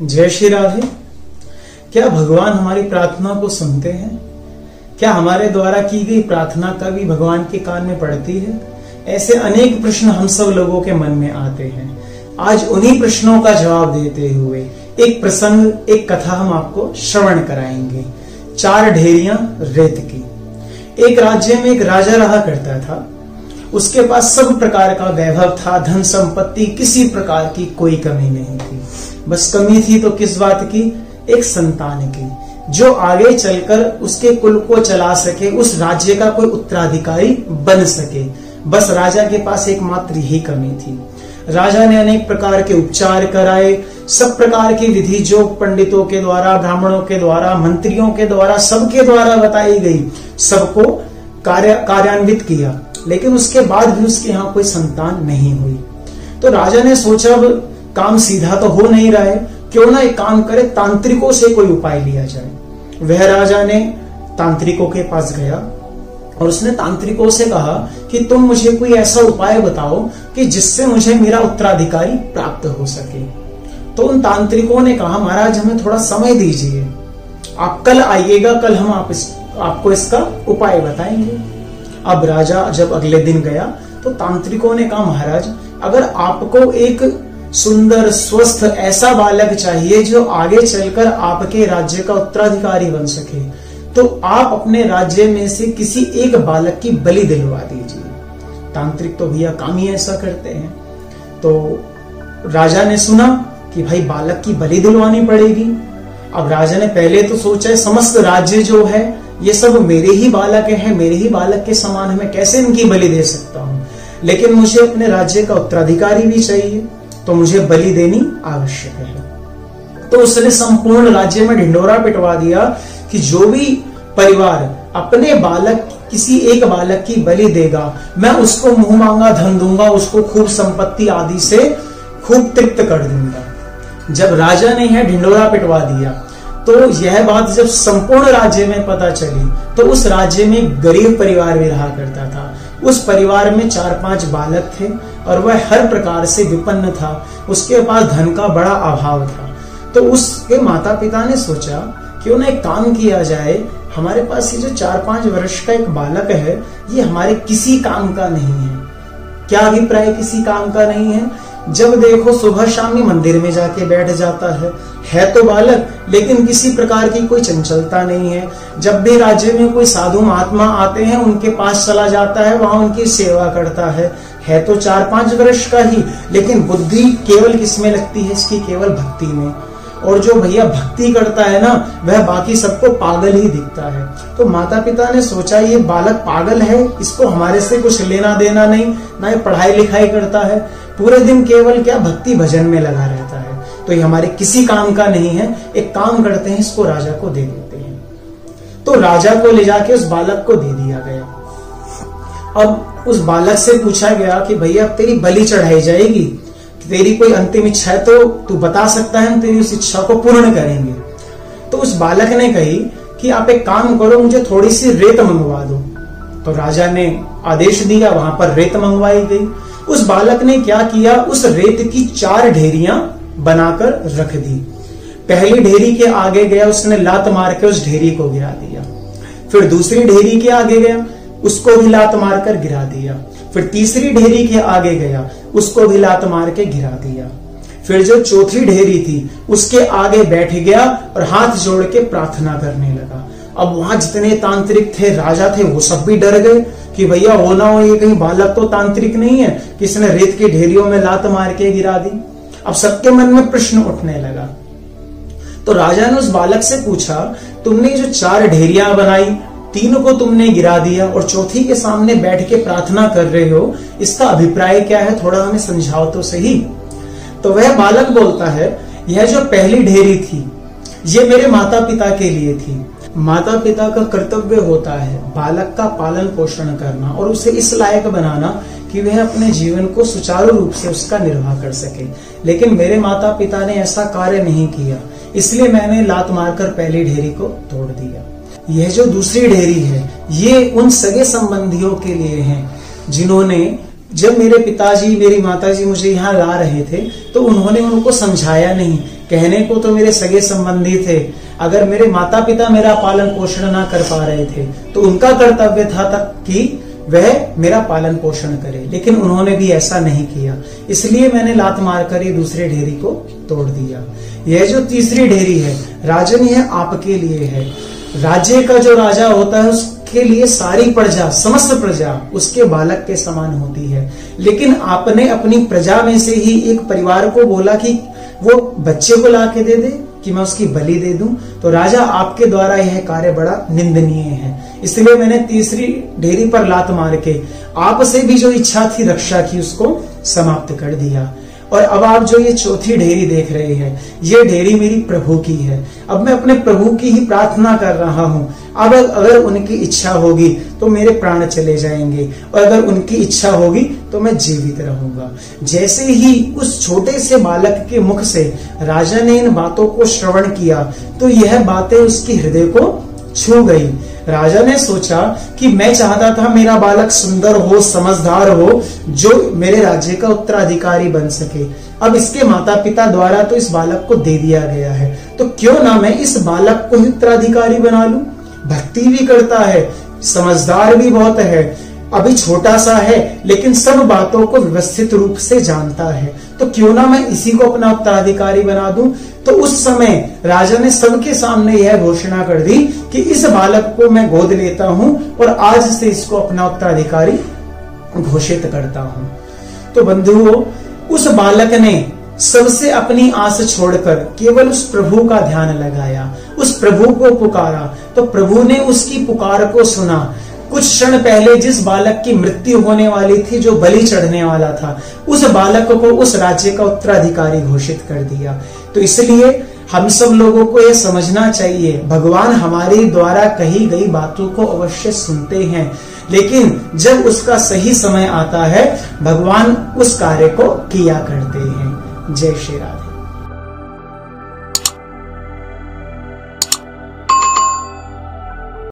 जय श्री राधे। क्या भगवान हमारी प्रार्थना को सुनते हैं? क्या हमारे द्वारा की गई प्रार्थना का भी भगवान के कान में पड़ती है? ऐसे अनेक प्रश्न हम सब लोगों के मन में आते हैं। आज उन्हीं प्रश्नों का जवाब देते हुए एक प्रसंग, एक कथा हम आपको श्रवण कराएंगे। 4 ढेरियां रेत की। एक राज्य में एक राजा रहा करता था। उसके पास सब प्रकार का वैभव था, धन संपत्ति, किसी प्रकार की कोई कमी नहीं थी। बस कमी थी तो किस बात की? एक संतान की, जो आगे चलकर उसके कुल को चला सके, उस राज्य का कोई उत्तराधिकारी बन सके। बस राजा के पास एकमात्र ही कमी थी। राजा ने अनेक प्रकार के उपचार कराए, सब प्रकार की विधि जो पंडितों के द्वारा, ब्राह्मणों के द्वारा, मंत्रियों के द्वारा, सबके द्वारा बताई गई, सबको कार्यान्वित किया, लेकिन उसके बाद भी उसके यहाँ कोई संतान नहीं हुई। तो राजा ने सोचा अब काम सीधा तो हो नहीं रहा है, क्यों ना एक काम करे, तांत्रिकों से कोई उपाय लिया जाए। वह राजा ने तांत्रिकों के पास गया और उसने तांत्रिकों से कहा कि तुम मुझे कोई ऐसा उपाय बताओ कि जिससे मुझे मेरा उत्तराधिकारी प्राप्त हो सके। तो उन तांत्रिकों ने कहा, महाराज हमें थोड़ा समय दीजिए, आप कल आइएगा, कल हम आपको इसका उपाय बताएंगे। अब राजा जब अगले दिन गया तो तांत्रिकों ने कहा, महाराज अगर आपको एक सुंदर स्वस्थ ऐसा बालक चाहिए जो आगे चलकर आपके राज्य का उत्तराधिकारी बन सके, तो आप अपने राज्य में से किसी एक बालक की बलि दिलवा दीजिए। तांत्रिक तो भैया काम ही ऐसा करते हैं। तो राजा ने सुना कि भाई बालक की बलि दिलवानी पड़ेगी। अब राजा ने पहले तो सोचा समस्त राज्य जो है ये सब मेरे ही बालक है, मेरे ही बालक के समान है, मैं कैसे इनकी बलि दे सकता हूं, लेकिन मुझे अपने राज्य का उत्तराधिकारी भी चाहिए, तो मुझे बलि देनी आवश्यक है। तो उसने संपूर्ण राज्य में ढिंडोरा पिटवा दिया कि जो भी परिवार अपने बालक, किसी एक बालक की बलि देगा, मैं उसको मुंह मांगा धन दूंगा, उसको खूब संपत्ति आदि से खूब तृप्त कर दूंगा। जब राजा ने यह ढिंडोरा पिटवा दिया तो यह बात जब संपूर्ण राज्य में पता चली तो उस राज्य में गरीब परिवार भी रहा करता था। उस परिवार में 4-5 बालक थे और वह हर प्रकार से विपन्न था, उसके पास धन का बड़ा अभाव था। तो उसके माता पिता ने सोचा क्यों ना एक काम किया जाए, हमारे पास ये जो 4-5 वर्ष का एक बालक है ये हमारे किसी काम का नहीं है। क्या अभिप्राय किसी काम का नहीं है? जब देखो सुबह शाम ही मंदिर में जाके बैठ जाता है तो बालक, लेकिन किसी प्रकार की कोई चंचलता नहीं है। जब भी राज्य में कोई साधु महात्मा आते हैं उनके पास चला जाता है, वहां उनकी सेवा करता है तो 4-5 वर्ष का ही, लेकिन बुद्धि केवल किसमें लगती है इसकी? केवल भक्ति में। और जो भैया भक्ति करता है ना, वह बाकी सबको पागल ही दिखता है। तो माता पिता ने सोचा ये बालक पागल है, इसको हमारे से कुछ लेना देना नहीं, ना ये पढ़ाई लिखाई करता है, पूरे दिन केवल क्या भक्ति भजन में लगा रहता है, तो ये हमारे किसी काम का नहीं है। एक काम करते हैं, इसको राजा को दे देते हैं। तो राजा को ले जाके उस बालक को दे दिया गया। अब उस बालक से पूछा गया कि भैया तेरी बलि चढ़ाई जाएगी, तेरी कोई अंतिम इच्छा है तो तू बता सकता है, हम तेरी उस इच्छा को पूर्ण करेंगे। तो उस बालक ने कही कि आप एक काम करो, मुझे थोड़ी सी रेत मंगवा दो। तो राजा ने आदेश दिया, वहां पर रेत मंगवाई गई। उस बालक ने क्या किया, उस रेत की 4 ढेरियां बनाकर रख दी। पहली ढेरी के आगे गया, उसने लात मार के उस ढेरी को गिरा दिया। फिर दूसरी ढेरी के आगे गया, उसको भी लात मारकर गिरा दिया। फिर तीसरी ढेरी के आगे गया, उसको भी लात मार के गिरा दिया। फिर जो चौथी ढेरी थी उसके आगे बैठ गया और हाथ जोड़ के प्रार्थना करने लगा। अब वहां जितने तांत्रिक थे, राजा थे, वो सब भी डर गए कि भैया हो ना हो ये कहीं बालक तो तांत्रिक नहीं है, किसने रेत की ढेरियों में लात मार के गिरा दी। अब सबके मन में प्रश्न उठने लगा। तो राजा ने उस बालक से पूछा, तुमने जो 4 ढेरियां बनाई, 3 को तुमने गिरा दिया और चौथी के सामने बैठ के प्रार्थना कर रहे हो, इसका अभिप्राय क्या है, थोड़ा हमें समझाओ तो सही। तो वह बालक बोलता है, यह जो पहली ढेरी थी ये मेरे माता पिता के लिए थी। माता पिता का कर्तव्य होता है बालक का पालन पोषण करना और उसे इस लायक बनाना कि वह अपने जीवन को सुचारू रूप से उसका निर्वाह कर सके, लेकिन मेरे माता पिता ने ऐसा कार्य नहीं किया, इसलिए मैंने लात मारकर पहली ढेरी को तोड़ दिया। यह जो दूसरी ढेरी है ये उन सगे संबंधियों के लिए है जिन्होंने जब मेरे पिताजी मेरी माताजी मुझे यहाँ ला रहे थे तो उन्होंने उनको समझाया नहीं। कहने को तो मेरे सगे संबंधी थे, अगर मेरे माता पिता मेरा पालन पोषण ना कर पा रहे थे तो उनका कर्तव्य था कि वह मेरा पालन पोषण करे, लेकिन उन्होंने भी ऐसा नहीं किया। इसलिए मैंने लात मारकर ये दूसरे ढेरी को तोड़ दिया। यह जो तीसरी ढेरी है राजन, यह आपके लिए है। राज्य का जो राजा होता है उसके लिए सारी प्रजा, समस्त प्रजा उसके बालक के समान होती है, लेकिन आपने अपनी प्रजा में से ही एक परिवार को बोला कि वो बच्चे को लाके दे दे कि मैं उसकी बलि दे दूं, तो राजा आपके द्वारा यह कार्य बड़ा निंदनीय है। इसलिए मैंने तीसरी ढेरी पर लात मार के आपसे भी जो इच्छा थी रक्षा की उसको समाप्त कर दिया। और अब आप जो ये चौथी ढेरी देख रहे हैं, ये ढेरी मेरी प्रभु की है। अब मैं अपने प्रभु की ही प्रार्थना कर रहा हूं। अब अगर उनकी इच्छा होगी तो मेरे प्राण चले जाएंगे, और अगर उनकी इच्छा होगी तो मैं जीवित रहूंगा। जैसे ही उस छोटे से बालक के मुख से राजा ने इन बातों को श्रवण किया तो यह बातें उसके हृदय को छू गई। राजा ने सोचा कि मैं चाहता था मेरा बालक सुंदर हो, समझदार हो, जो मेरे राज्य का उत्तराधिकारी बन सके। अब इसके माता पिता द्वारा तो इस बालक को दे दिया गया है, तो क्यों ना मैं इस बालक को ही उत्तराधिकारी बना लूं। भक्ति भी करता है, समझदार भी बहुत है, अभी छोटा सा है, लेकिन सब बातों को व्यवस्थित रूप से जानता है, तो क्यों ना मैं इसी को अपना उत्तराधिकारी बना दूं। तो उस समय राजा ने सबके सामने यह घोषणा कर दी कि इस बालक को मैं गोद लेता हूं और आज से इसको अपना उत्तराधिकारी घोषित करता हूं। तो बंधुओं, उस बालक ने सबसे अपनी आस छोड़कर केवल उस प्रभु का ध्यान लगाया, उस प्रभु को पुकारा, तो प्रभु ने उसकी पुकार को सुना। कुछ क्षण पहले जिस बालक की मृत्यु होने वाली थी, जो बलि चढ़ने वाला था, उस बालक को उस राज्य का उत्तराधिकारी घोषित कर दिया। तो इसलिए हम सब लोगों को यह समझना चाहिए, भगवान हमारे द्वारा कही गई बातों को अवश्य सुनते हैं, लेकिन जब उसका सही समय आता है भगवान उस कार्य को किया करते हैं। जय श्री राधे।